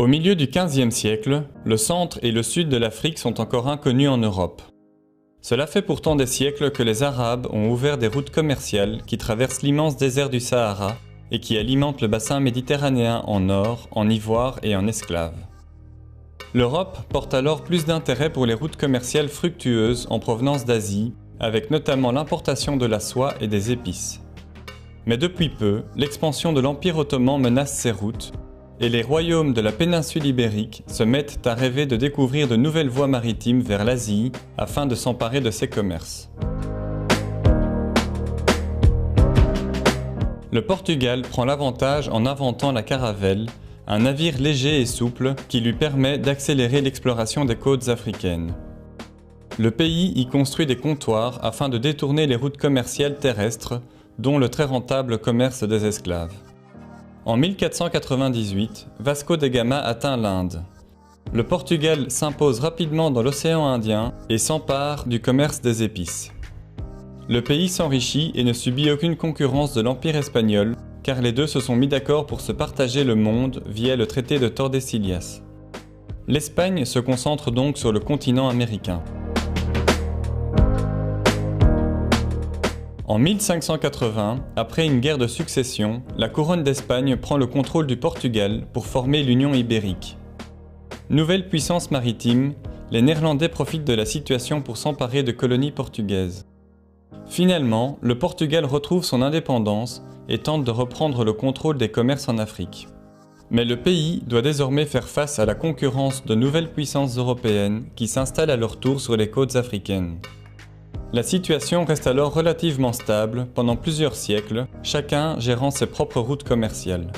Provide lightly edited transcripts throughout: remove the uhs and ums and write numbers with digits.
Au milieu du XVe siècle, le centre et le sud de l'Afrique sont encore inconnus en Europe. Cela fait pourtant des siècles que les Arabes ont ouvert des routes commerciales qui traversent l'immense désert du Sahara et qui alimentent le bassin méditerranéen en or, en ivoire et en esclaves. L'Europe porte alors plus d'intérêt pour les routes commerciales fructueuses en provenance d'Asie, avec notamment l'importation de la soie et des épices. Mais depuis peu, l'expansion de l'Empire ottoman menace ces routes, et les royaumes de la péninsule ibérique se mettent à rêver de découvrir de nouvelles voies maritimes vers l'Asie afin de s'emparer de ces commerces. Le Portugal prend l'avantage en inventant la caravelle, un navire léger et souple qui lui permet d'accélérer l'exploration des côtes africaines. Le pays y construit des comptoirs afin de détourner les routes commerciales terrestres, dont le très rentable commerce des esclaves. En 1498, Vasco da Gama atteint l'Inde. Le Portugal s'impose rapidement dans l'océan Indien et s'empare du commerce des épices. Le pays s'enrichit et ne subit aucune concurrence de l'Empire espagnol, car les deux se sont mis d'accord pour se partager le monde via le traité de Tordesillas. L'Espagne se concentre donc sur le continent américain. En 1580, après une guerre de succession, la couronne d'Espagne prend le contrôle du Portugal pour former l'Union ibérique. Nouvelle puissance maritime, les Néerlandais profitent de la situation pour s'emparer de colonies portugaises. Finalement, le Portugal retrouve son indépendance et tente de reprendre le contrôle des commerces en Afrique. Mais le pays doit désormais faire face à la concurrence de nouvelles puissances européennes qui s'installent à leur tour sur les côtes africaines. La situation reste alors relativement stable pendant plusieurs siècles, chacun gérant ses propres routes commerciales.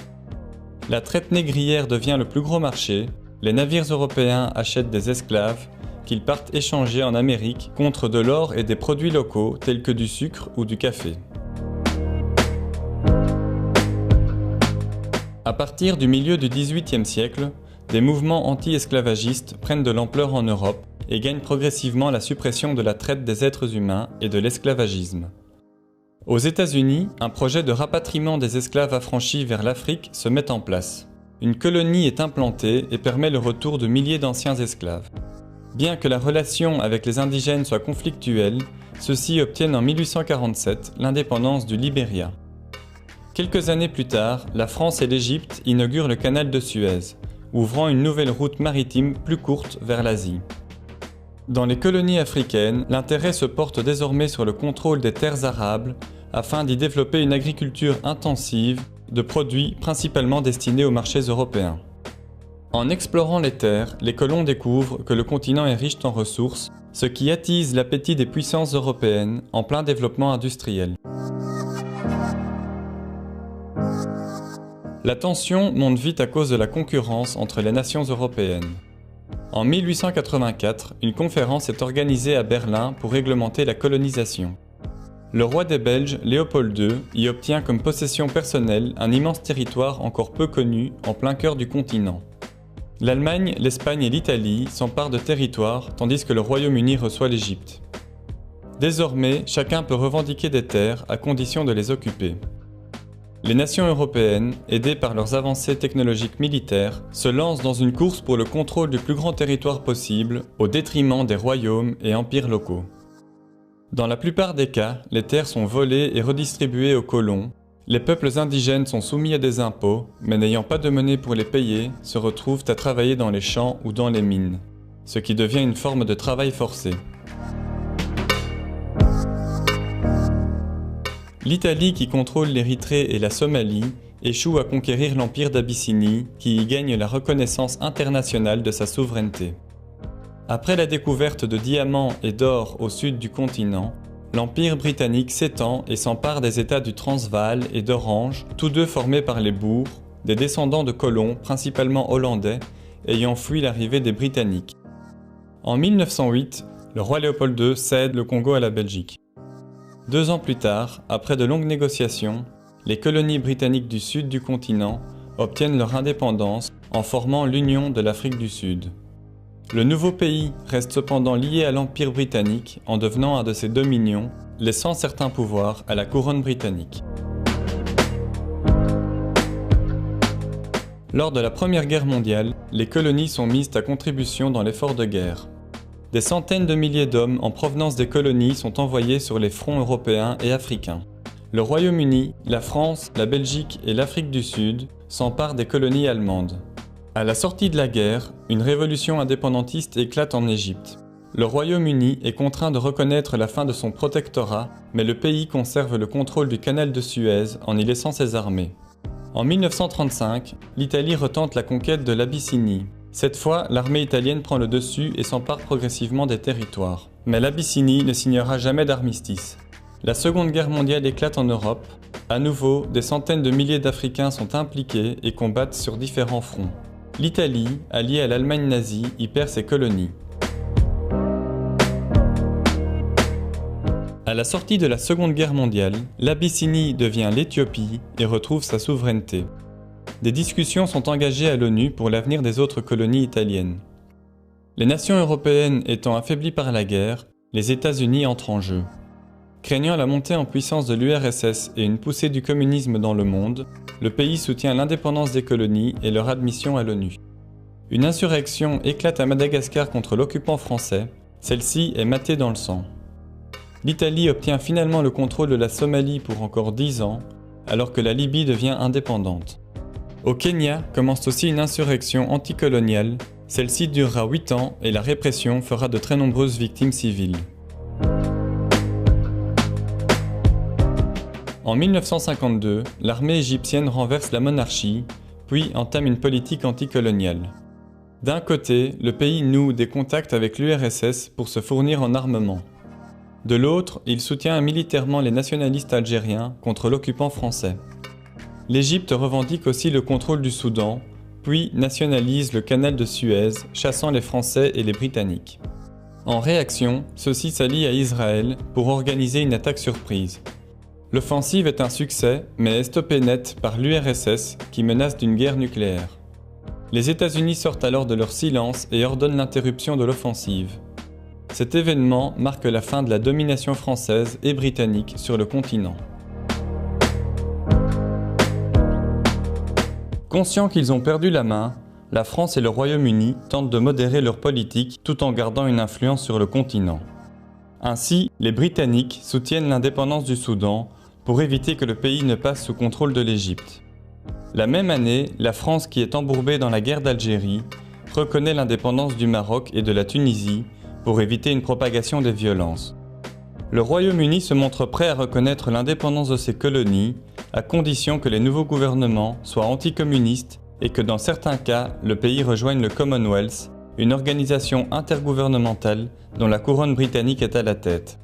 La traite négrière devient le plus gros marché, les navires européens achètent des esclaves qu'ils partent échanger en Amérique contre de l'or et des produits locaux tels que du sucre ou du café. À partir du milieu du XVIIIe siècle, des mouvements anti-esclavagistes prennent de l'ampleur en Europe et gagnent progressivement la suppression de la traite des êtres humains et de l'esclavagisme. Aux États-Unis, un projet de rapatriement des esclaves affranchis vers l'Afrique se met en place. Une colonie est implantée et permet le retour de milliers d'anciens esclaves. Bien que la relation avec les indigènes soit conflictuelle, ceux-ci obtiennent en 1847 l'indépendance du Libéria. Quelques années plus tard, la France et l'Égypte inaugurent le canal de Suez, ouvrant une nouvelle route maritime plus courte vers l'Asie. Dans les colonies africaines, l'intérêt se porte désormais sur le contrôle des terres arables afin d'y développer une agriculture intensive de produits principalement destinés aux marchés européens. En explorant les terres, les colons découvrent que le continent est riche en ressources, ce qui attise l'appétit des puissances européennes en plein développement industriel. La tension monte vite à cause de la concurrence entre les nations européennes. En 1884, une conférence est organisée à Berlin pour réglementer la colonisation. Le roi des Belges, Léopold II, y obtient comme possession personnelle un immense territoire encore peu connu en plein cœur du continent. L'Allemagne, l'Espagne et l'Italie s'emparent de territoires tandis que le Royaume-Uni reçoit l'Égypte. Désormais, chacun peut revendiquer des terres à condition de les occuper. Les nations européennes, aidées par leurs avancées technologiques militaires, se lancent dans une course pour le contrôle du plus grand territoire possible, au détriment des royaumes et empires locaux. Dans la plupart des cas, les terres sont volées et redistribuées aux colons. Les peuples indigènes sont soumis à des impôts, mais n'ayant pas de monnaie pour les payer, se retrouvent à travailler dans les champs ou dans les mines, ce qui devient une forme de travail forcé. L'Italie, qui contrôle l'Érythrée et la Somalie, échoue à conquérir l'empire d'Abyssinie, qui y gagne la reconnaissance internationale de sa souveraineté. Après la découverte de diamants et d'or au sud du continent, l'empire britannique s'étend et s'empare des États du Transvaal et d'Orange, tous deux formés par les Boers, des descendants de colons, principalement hollandais, ayant fui l'arrivée des Britanniques. En 1908, le roi Léopold II cède le Congo à la Belgique. 2 ans plus tard, après de longues négociations, les colonies britanniques du sud du continent obtiennent leur indépendance en formant l'Union de l'Afrique du Sud. Le nouveau pays reste cependant lié à l'Empire britannique en devenant un de ses dominions, laissant certains pouvoirs à la couronne britannique. Lors de la Première Guerre mondiale, les colonies sont mises à contribution dans l'effort de guerre. Des centaines de milliers d'hommes en provenance des colonies sont envoyés sur les fronts européens et africains. Le Royaume-Uni, la France, la Belgique et l'Afrique du Sud s'emparent des colonies allemandes. À la sortie de la guerre, une révolution indépendantiste éclate en Égypte. Le Royaume-Uni est contraint de reconnaître la fin de son protectorat, mais le pays conserve le contrôle du canal de Suez en y laissant ses armées. En 1935, l'Italie retente la conquête de l'Abyssinie. Cette fois, l'armée italienne prend le dessus et s'empare progressivement des territoires. Mais l'Abyssinie ne signera jamais d'armistice. La Seconde Guerre mondiale éclate en Europe. À nouveau, des centaines de milliers d'Africains sont impliqués et combattent sur différents fronts. L'Italie, alliée à l'Allemagne nazie, y perd ses colonies. À la sortie de la Seconde Guerre mondiale, l'Abyssinie devient l'Éthiopie et retrouve sa souveraineté. Des discussions sont engagées à l'ONU pour l'avenir des autres colonies italiennes. Les nations européennes étant affaiblies par la guerre, les États-Unis entrent en jeu. Craignant la montée en puissance de l'URSS et une poussée du communisme dans le monde, le pays soutient l'indépendance des colonies et leur admission à l'ONU. Une insurrection éclate à Madagascar contre l'occupant français, celle-ci est matée dans le sang. L'Italie obtient finalement le contrôle de la Somalie pour encore 10 ans, alors que la Libye devient indépendante. Au Kenya commence aussi une insurrection anticoloniale, celle-ci durera 8 ans et la répression fera de très nombreuses victimes civiles. En 1952, l'armée égyptienne renverse la monarchie, puis entame une politique anticoloniale. D'un côté, le pays noue des contacts avec l'URSS pour se fournir en armement. De l'autre, il soutient militairement les nationalistes algériens contre l'occupant français. L'Égypte revendique aussi le contrôle du Soudan, puis nationalise le canal de Suez, chassant les Français et les Britanniques. En réaction, ceux-ci s'allient à Israël pour organiser une attaque surprise. L'offensive est un succès, mais est stoppée net par l'URSS qui menace d'une guerre nucléaire. Les États-Unis sortent alors de leur silence et ordonnent l'interruption de l'offensive. Cet événement marque la fin de la domination française et britannique sur le continent. Conscients qu'ils ont perdu la main, la France et le Royaume-Uni tentent de modérer leur politique tout en gardant une influence sur le continent. Ainsi, les Britanniques soutiennent l'indépendance du Soudan pour éviter que le pays ne passe sous contrôle de l'Égypte. La même année, la France, qui est embourbée dans la guerre d'Algérie, reconnaît l'indépendance du Maroc et de la Tunisie pour éviter une propagation des violences. Le Royaume-Uni se montre prêt à reconnaître l'indépendance de ses colonies, à condition que les nouveaux gouvernements soient anticommunistes et que dans certains cas, le pays rejoigne le Commonwealth, une organisation intergouvernementale dont la couronne britannique est à la tête.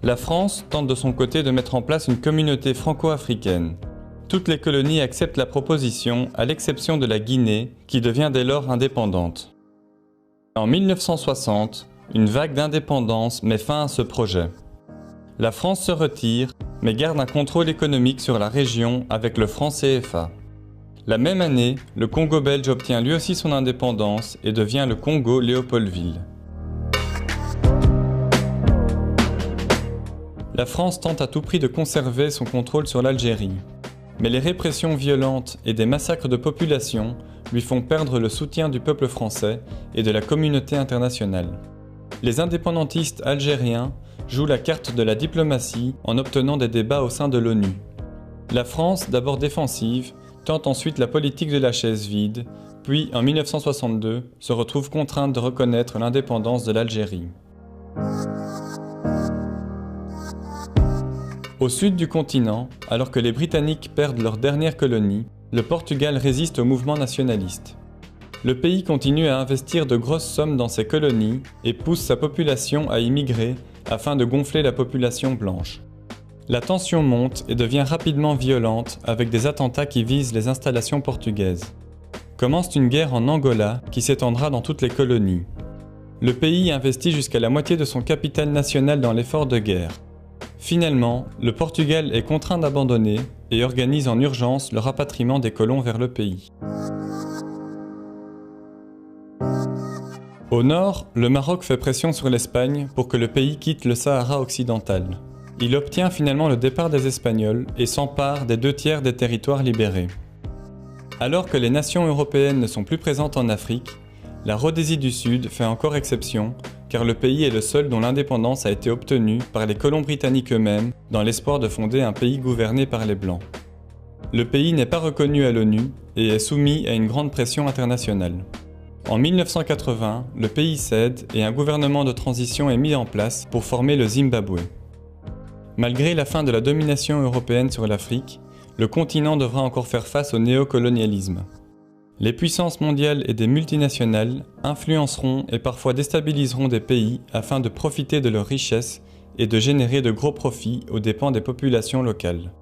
La France tente de son côté de mettre en place une communauté franco-africaine. Toutes les colonies acceptent la proposition, à l'exception de la Guinée, qui devient dès lors indépendante. En 1960, une vague d'indépendance met fin à ce projet. La France se retire, mais garde un contrôle économique sur la région avec le franc CFA. La même année, le Congo belge obtient lui aussi son indépendance et devient le Congo-Léopoldville. La France tente à tout prix de conserver son contrôle sur l'Algérie. Mais les répressions violentes et des massacres de population lui font perdre le soutien du peuple français et de la communauté internationale. Les indépendantistes algériens jouent la carte de la diplomatie en obtenant des débats au sein de l'ONU. La France, d'abord défensive, tente ensuite la politique de la chaise vide, puis en 1962 se retrouve contrainte de reconnaître l'indépendance de l'Algérie. Au sud du continent, alors que les Britanniques perdent leur dernière colonie, le Portugal résiste au mouvement nationaliste. Le pays continue à investir de grosses sommes dans ses colonies et pousse sa population à immigrer afin de gonfler la population blanche. La tension monte et devient rapidement violente avec des attentats qui visent les installations portugaises. Commence une guerre en Angola qui s'étendra dans toutes les colonies. Le pays investit jusqu'à la moitié de son capital national dans l'effort de guerre. Finalement, le Portugal est contraint d'abandonner et organise en urgence le rapatriement des colons vers le pays. Au nord, le Maroc fait pression sur l'Espagne pour que le pays quitte le Sahara occidental. Il obtient finalement le départ des Espagnols et s'empare des 2 tiers des territoires libérés. Alors que les nations européennes ne sont plus présentes en Afrique, la Rhodésie du Sud fait encore exception, car le pays est le seul dont l'indépendance a été obtenue par les colons britanniques eux-mêmes dans l'espoir de fonder un pays gouverné par les Blancs. Le pays n'est pas reconnu à l'ONU et est soumis à une grande pression internationale. En 1980, le pays cède et un gouvernement de transition est mis en place pour former le Zimbabwe. Malgré la fin de la domination européenne sur l'Afrique, le continent devra encore faire face au néocolonialisme. Les puissances mondiales et des multinationales influenceront et parfois déstabiliseront des pays afin de profiter de leurs richesses et de générer de gros profits aux dépens des populations locales.